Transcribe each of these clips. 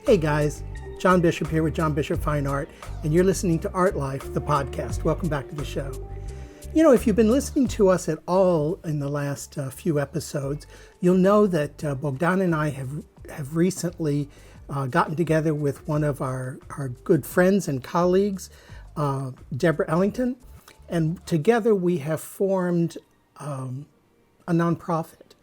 Hey guys, John Bishop here with John Bishop Fine Art, and you're listening to Art Life, the podcast. Welcome back to the show. You know, if you've been listening to us at all in the last few episodes, you'll know that Bogdan and I have recently gotten together with one of our good friends and colleagues, Deborah Ellington, and together we have formed a nonprofit.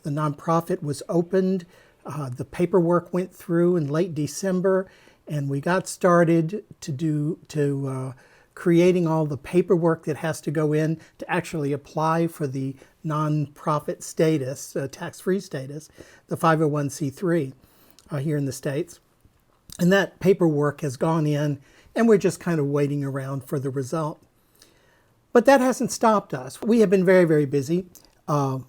The nonprofit was opened. The paperwork went through in late December, and we got started to creating all the paperwork that has to go in to actually apply for the nonprofit status, tax-free status, the 501c3 here in the States. And that paperwork has gone in, and we're just kind of waiting around for the result. But that hasn't stopped us. We have been very, very busy.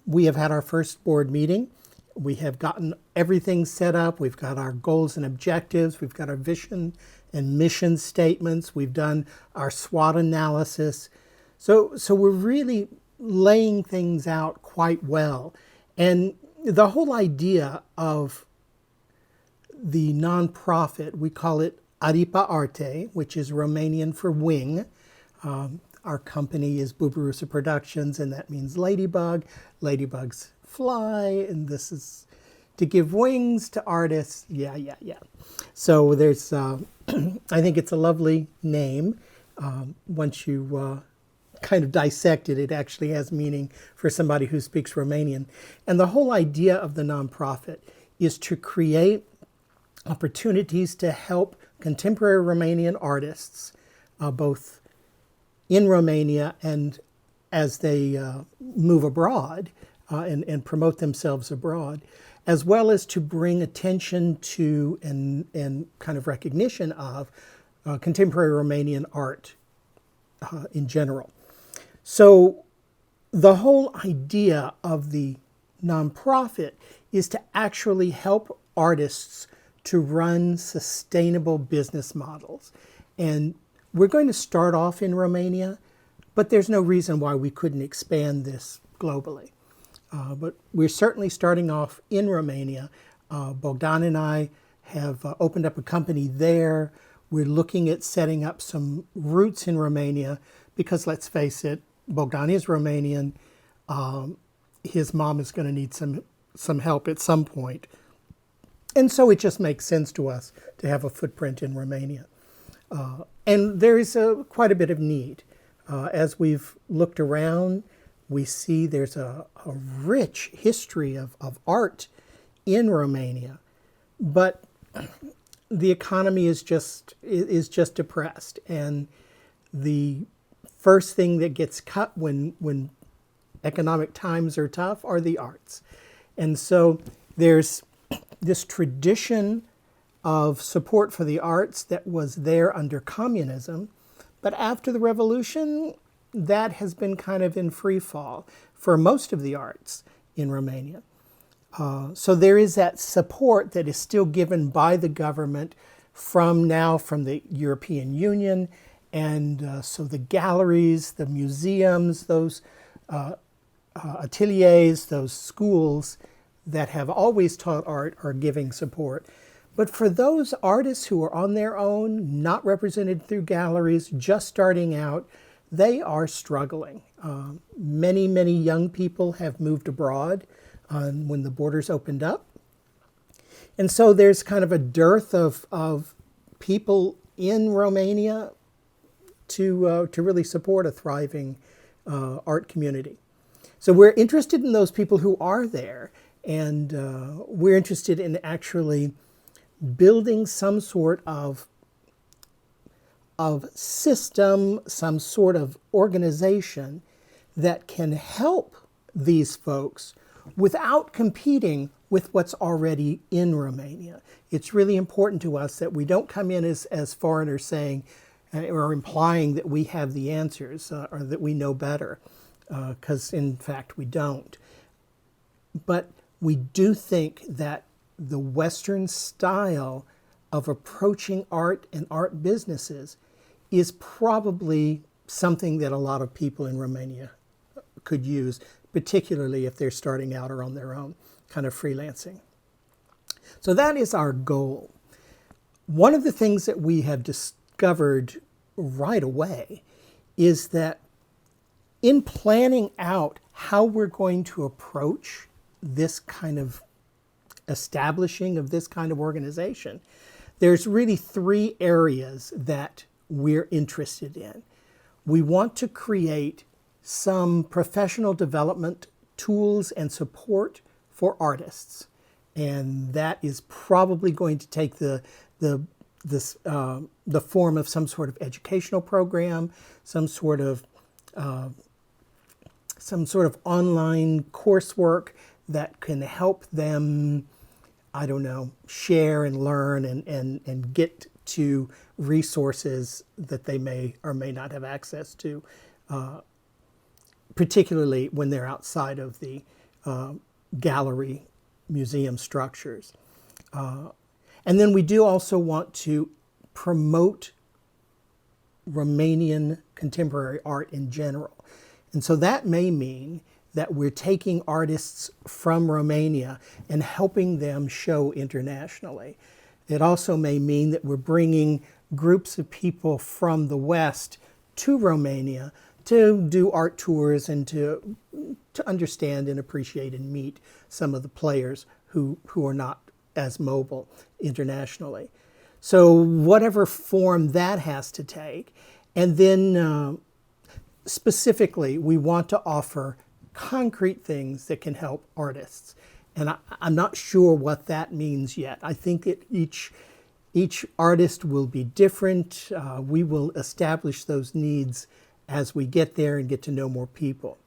We have had our first board meeting. We have gotten everything set up. We've got our goals and objectives. We've got our vision and mission statements. We've done our SWOT analysis. So we're really laying things out quite well. And the whole idea of the nonprofit, we call it Aripa Arte, which is Romanian for wing. Our company is Buburusa Productions, and that means ladybug. Ladybugs fly, and this is to give wings to artists. Yeah. So there's, I think it's a lovely name. Once you kind of dissect it, it actually has meaning for somebody who speaks Romanian. And the whole idea of the nonprofit is to create opportunities to help contemporary Romanian artists, both in Romania and as they move abroad and promote themselves abroad, as well as to bring attention to and kind of recognition of contemporary Romanian art in general. So the whole idea of the nonprofit is to actually help artists to run sustainable business models. And we're going to start off in Romania, but there's no reason why we couldn't expand this globally. But we're certainly starting off in Romania. Bogdan and I have opened up a company there. We're looking at setting up some roots in Romania because, let's face it, Bogdan is Romanian. His mom is going to need some help at some point. And so it just makes sense to us to have a footprint in Romania. And there is quite a bit of need. As we've looked around, we see there's a rich history of art in Romania, but the economy is just depressed. And the first thing that gets cut when economic times are tough are the arts. And so there's this tradition of support for the arts that was there under communism. But after the revolution, that has been kind of in free fall for most of the arts in Romania. So there is that support that is still given by the government from the European Union. And so the galleries, the museums, those ateliers, those schools that have always taught art are giving support. But for those artists who are on their own, not represented through galleries, just starting out, they are struggling. Many young people have moved abroad when the borders opened up. And so there's kind of a dearth of people in Romania to really support a thriving art community. So we're interested in those people who are there, and we're interested in actually building some sort of system, some sort of organization that can help these folks without competing with what's already in Romania. It's really important to us that we don't come in as foreigners saying or implying that we have the answers or that we know better, because in fact we don't. But we do think that the Western style of approaching art and art businesses is probably something that a lot of people in Romania could use, particularly if they're starting out or on their own, kind of freelancing. So that is our goal. One of the things that we have discovered right away is that in planning out how we're going to approach this kind of establishing of this kind of organization, there's really three areas that we're interested in. We want to create some professional development tools and support for artists. And that is probably going to take the form of some sort of educational program, some sort of online coursework that can help them, I don't know, share and learn and get to resources that they may or may not have access to, particularly when they're outside of the gallery museum structures. And then we do also want to promote Romanian contemporary art in general. And so that may mean that we're taking artists from Romania and helping them show internationally. It also may mean that we're bringing groups of people from the West to Romania to do art tours and to understand and appreciate and meet some of the players who are not as mobile internationally. So whatever form that has to take. And then specifically, we want to offer concrete things that can help artists. And I'm not sure what that means yet. I think that each artist will be different. We will establish those needs as we get there and get to know more people.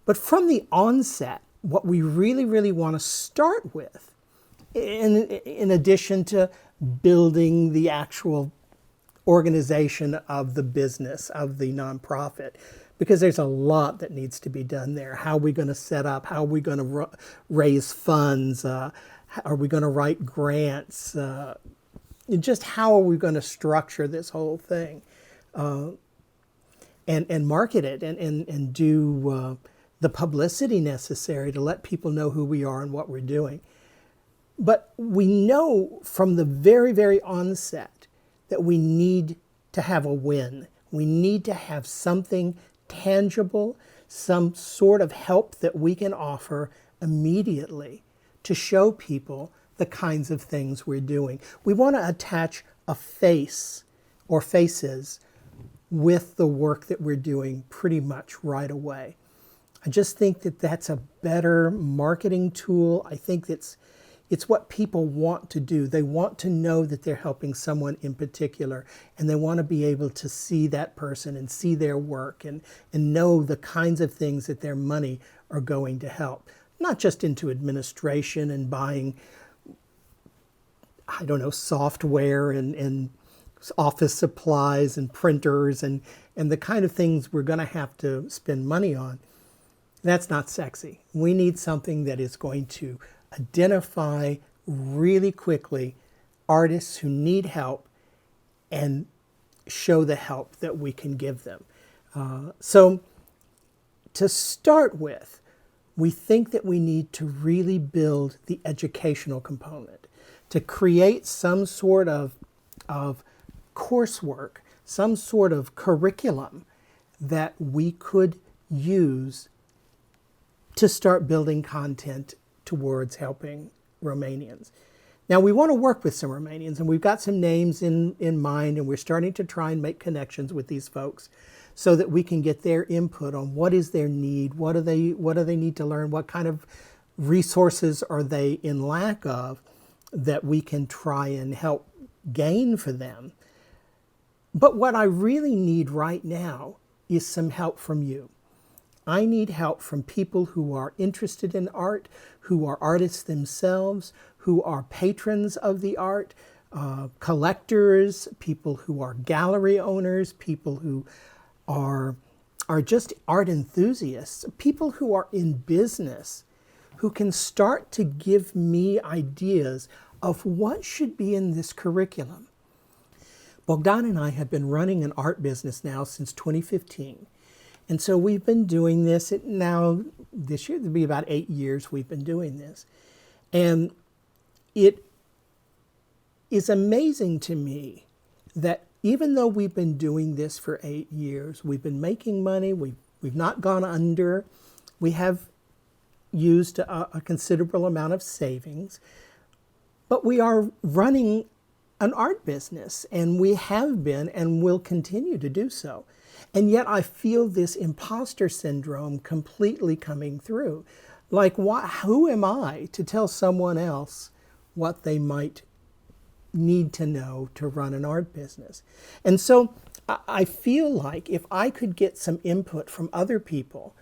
But from the onset, what we really, really want to start with, in addition to building the actual organization of the business, of the nonprofit, because there's a lot that needs to be done there. How are we going to set up? How are we going to raise funds? Are we going to write grants? Just how are we going to structure this whole thing? And market it and do the publicity necessary to let people know who we are and what we're doing. But we know from the very, very onset that we need to have a win. We need to have something tangible, some sort of help that we can offer immediately to show people the kinds of things we're doing. We want to attach a face or faces with the work that we're doing pretty much right away. I just think that that's a better marketing tool. I think it's what people want to do. They want to know that they're helping someone in particular, and they want to be able to see that person and see their work and know the kinds of things that their money are going to help. Not just into administration and buying, I don't know, software and office supplies and printers and the kind of things we're going to have to spend money on. That's not sexy. We need something that is going to identify really quickly artists who need help and show the help that we can give them. So to start with, we think that we need to really build the educational component, to create some sort of coursework, some sort of curriculum that we could use to start building content towards helping Romanians. Now, we want to work with some Romanians, and we've got some names in mind, and we're starting to try and make connections with these folks so that we can get their input on what is their need, what do they need to learn, what kind of resources are they in lack of that we can try and help gain for them. But what I really need right now is some help from you. I need help from people who are interested in art, who are artists themselves, who are patrons of the art, collectors, people who are gallery owners, people who are just art enthusiasts, people who are in business, who can start to give me ideas of what should be in this curriculum. Bogdan and I have been running an art business now since 2015. And so we've been doing this now, this year, it'll be about 8 years we've been doing this. And it is amazing to me that even though we've been doing this for 8 years, we've been making money, we've not gone under, we have used a considerable amount of savings, but we are running an art business, and we have been and will continue to do so. And yet I feel this imposter syndrome completely coming through. Like, who am I to tell someone else what they might need to know to run an art business? And so I feel like if I could get some input from other people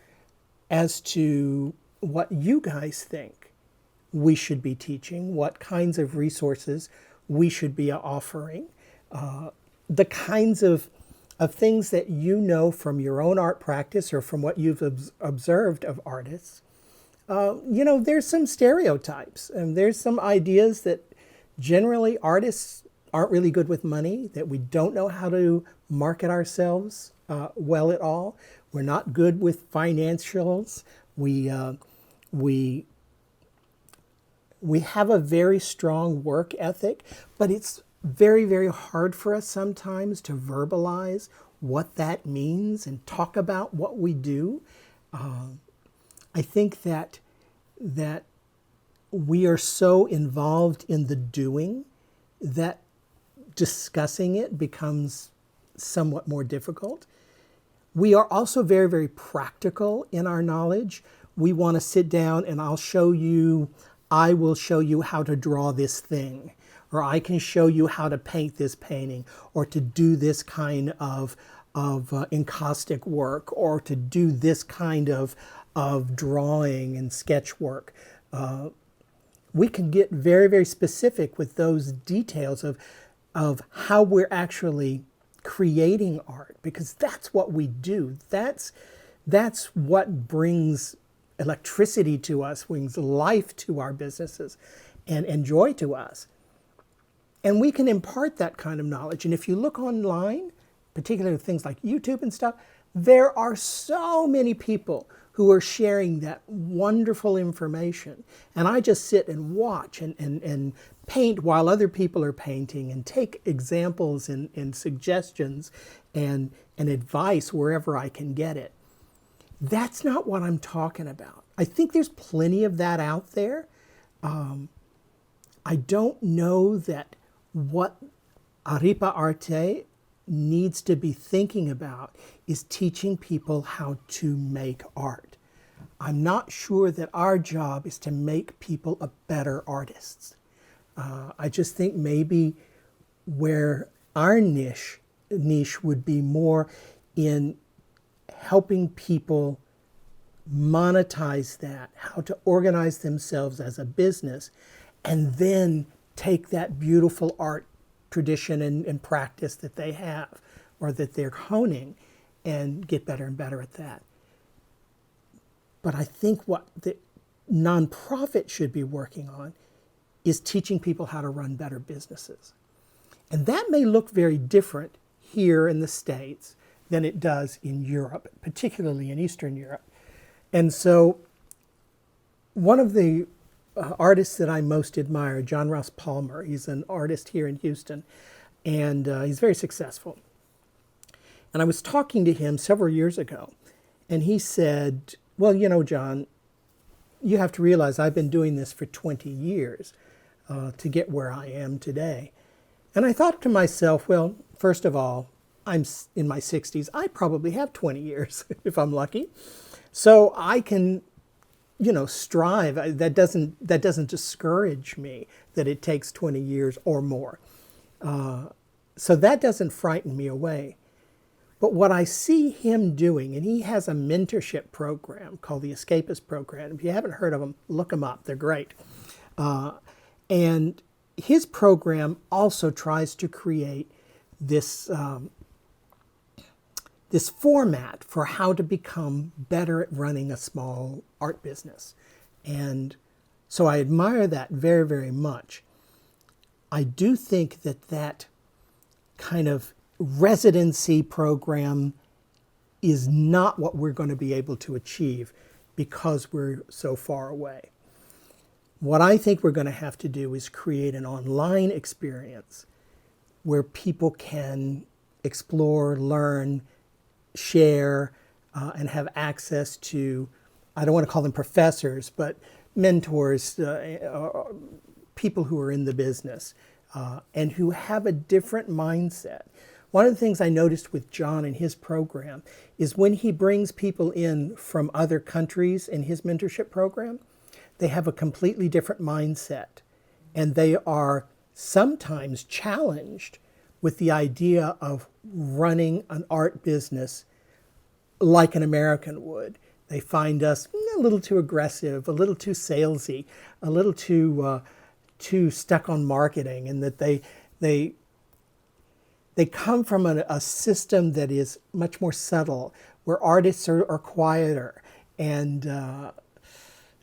as to what you guys think we should be teaching, what kinds of resources we should be offering, the kinds of things that you know from your own art practice or from what you've observed of artists. There's some stereotypes, and there's some ideas that generally artists aren't really good with money, that we don't know how to market ourselves well at all. We're not good with financials. We have a very strong work ethic, but it's very, very hard for us sometimes to verbalize what that means and talk about what we do. I think that we are so involved in the doing that discussing it becomes somewhat more difficult. We are also very, very practical in our knowledge. We want to sit down and I will show you how to draw this thing, or I can show you how to paint this painting, or to do this kind of encaustic work, or to do this kind of drawing and sketch work. We can get very, very specific with those details of how we're actually creating art, because that's what we do. That's what brings electricity to us, brings life to our businesses, and joy to us. And we can impart that kind of knowledge. And if you look online, particularly things like YouTube and stuff, there are so many people who are sharing that wonderful information. And I just sit and watch and paint while other people are painting, and take examples and suggestions and advice wherever I can get it. That's not what I'm talking about. I think there's plenty of that out there. I don't know that what Aripa Arte needs to be thinking about is teaching people how to make art. I'm not sure that our job is to make people a better artists. I just think maybe where our niche would be more in helping people monetize that, how to organize themselves as a business, and then take that beautiful art tradition and practice that they have, or that they're honing, and get better and better at that. But I think what the nonprofit should be working on is teaching people how to run better businesses. And that may look very different here in the States than it does in Europe, particularly in Eastern Europe. And so one of the artists that I most admire, John Ross Palmer, he's an artist here in Houston, and he's very successful. And I was talking to him several years ago, and he said, well, John, you have to realize I've been doing this for 20 years to get where I am today. And I thought to myself, well, first of all, I'm in my 60s. I probably have 20 years if I'm lucky. So I can, strive. That doesn't discourage me that it takes 20 years or more. So that doesn't frighten me away. But what I see him doing, and he has a mentorship program called the Escapist Program. If you haven't heard of them, look them up. They're great. And his program also tries to create this this format for how to become better at running a small art business. And so I admire that very, very much. I do think that kind of residency program is not what we're going to be able to achieve because we're so far away. What I think we're going to have to do is create an online experience where people can explore, learn, share, and have access to, I don't want to call them professors, but mentors, people who are in the business and who have a different mindset. One of the things I noticed with John and his program is when he brings people in from other countries in his mentorship program, they have a completely different mindset. And they are sometimes challenged with the idea of running an art business like an American would. They find us a little too aggressive, a little too salesy, a little too stuck on marketing, and that they come from a system that is much more subtle, where artists are quieter. And,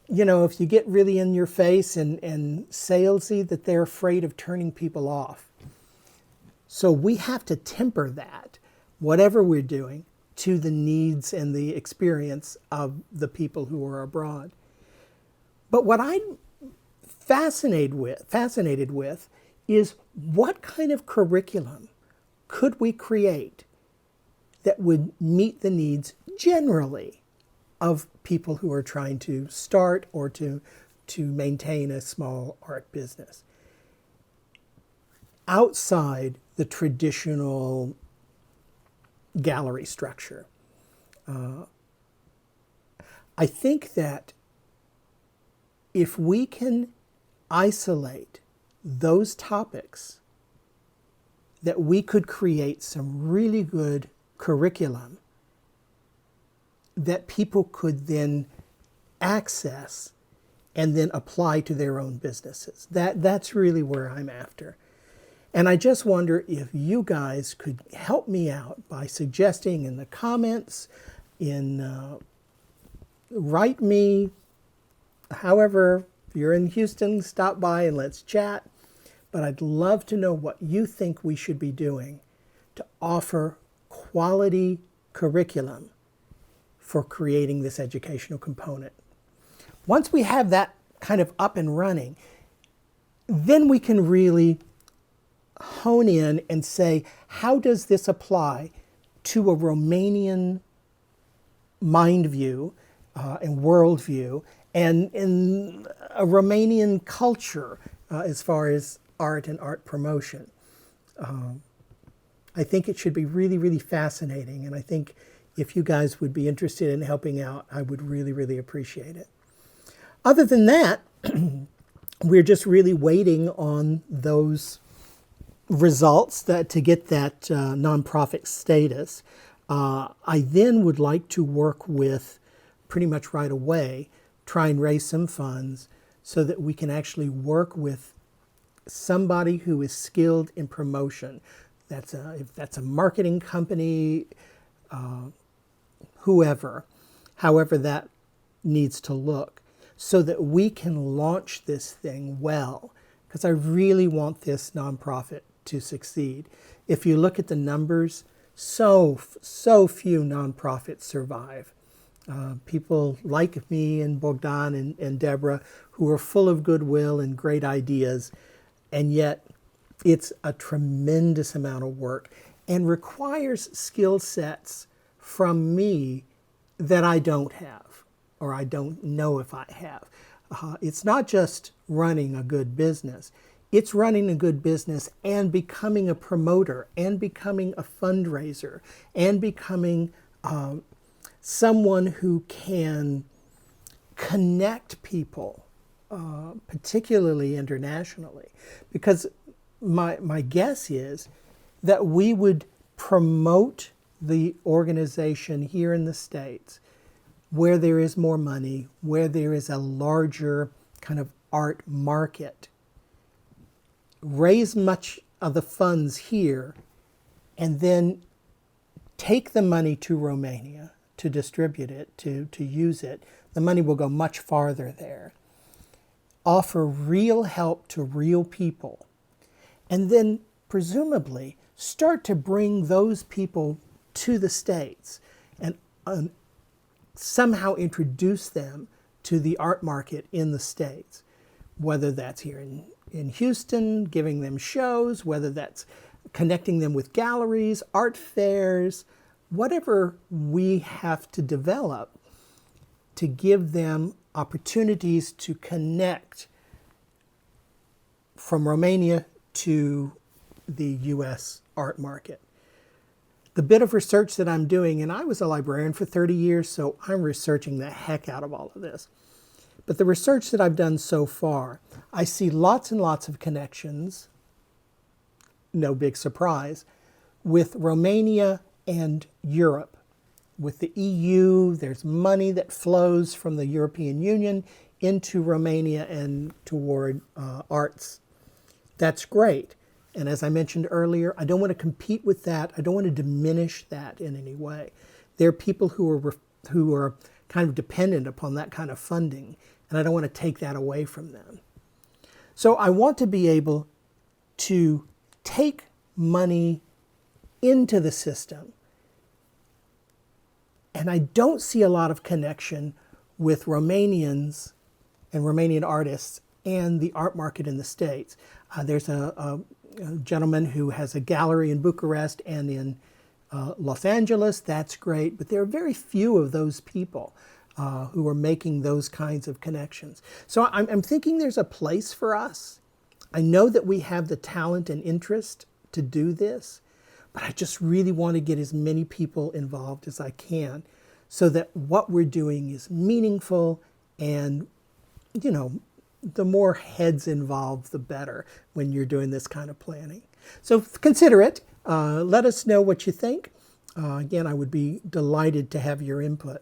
if you get really in your face and salesy, that they're afraid of turning people off. So we have to temper that, whatever we're doing, to the needs and the experience of the people who are abroad. But what I'm fascinated with is what kind of curriculum could we create that would meet the needs generally of people who are trying to start or to maintain a small art business outside the traditional gallery structure. I think that if we can isolate those topics, that we could create some really good curriculum that people could then access and then apply to their own businesses. That's really where I'm after. And I just wonder if you guys could help me out by suggesting in the comments, write me, however, if you're in Houston, stop by and let's chat. But I'd love to know what you think we should be doing to offer quality curriculum for creating this educational component. Once we have that kind of up and running, then we can really hone in and say, how does this apply to a Romanian mind view and worldview and in a Romanian culture as far as art and art promotion? I think it should be really, really fascinating. And I think if you guys would be interested in helping out, I would really, really appreciate it. Other than that, we're just really waiting on those results to get that nonprofit status. I then would like to work with, pretty much right away, try and raise some funds so that we can actually work with somebody who is skilled in promotion. If that's a marketing company, however that needs to look, so that we can launch this thing well, because I really want this nonprofit to succeed. If you look at the numbers, so few nonprofits survive. People like me and Bogdan and Deborah, who are full of goodwill and great ideas, and yet it's a tremendous amount of work and requires skill sets from me that I don't have, or I don't know if I have. It's not just running a good business. It's running a good business and becoming a promoter and becoming a fundraiser and becoming someone who can connect people, particularly internationally. Because my guess is that we would promote the organization here in the States where there is more money, where there is a larger kind of art market, raise much of the funds here, and then take the money to Romania to distribute it, to use it. The money will go much farther there. Offer real help to real people, and then presumably start to bring those people to the States and somehow introduce them to the art market in the States. whether that's here in Houston, giving them shows, whether that's connecting them with galleries, art fairs, whatever we have to develop to give them opportunities to connect from Romania to the U.S. art market. The bit of research that I'm doing, and I was a librarian for 30 years, so I'm researching the heck out of all of this. But the research that I've done so far, I see lots and lots of connections, no big surprise, with Romania and Europe. With the EU, there's money that flows from the European Union into Romania and toward arts. That's great. And as I mentioned earlier, I don't want to compete with that. I don't want to diminish that in any way. There are people who are kind of dependent upon that kind of funding, and I don't want to take that away from them. So I want to be able to take money into the system. And I don't see a lot of connection with Romanians and Romanian artists and the art market in the States. There's a gentleman who has a gallery in Bucharest and in Los Angeles. That's great, but there are very few of those people who are making those kinds of connections. So I'm thinking there's a place for us. I know that we have the talent and interest to do this, but I just really want to get as many people involved as I can so that what we're doing is meaningful, and, you know, the more heads involved, the better when you're doing this kind of planning. So consider it. Let us know what you think. Again, I would be delighted to have your input.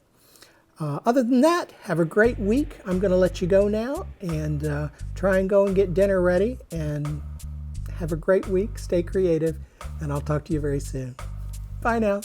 Other than that, have a great week. I'm going to let you go now and try and go and get dinner ready, and have a great week. Stay creative, and I'll talk to you very soon. Bye now.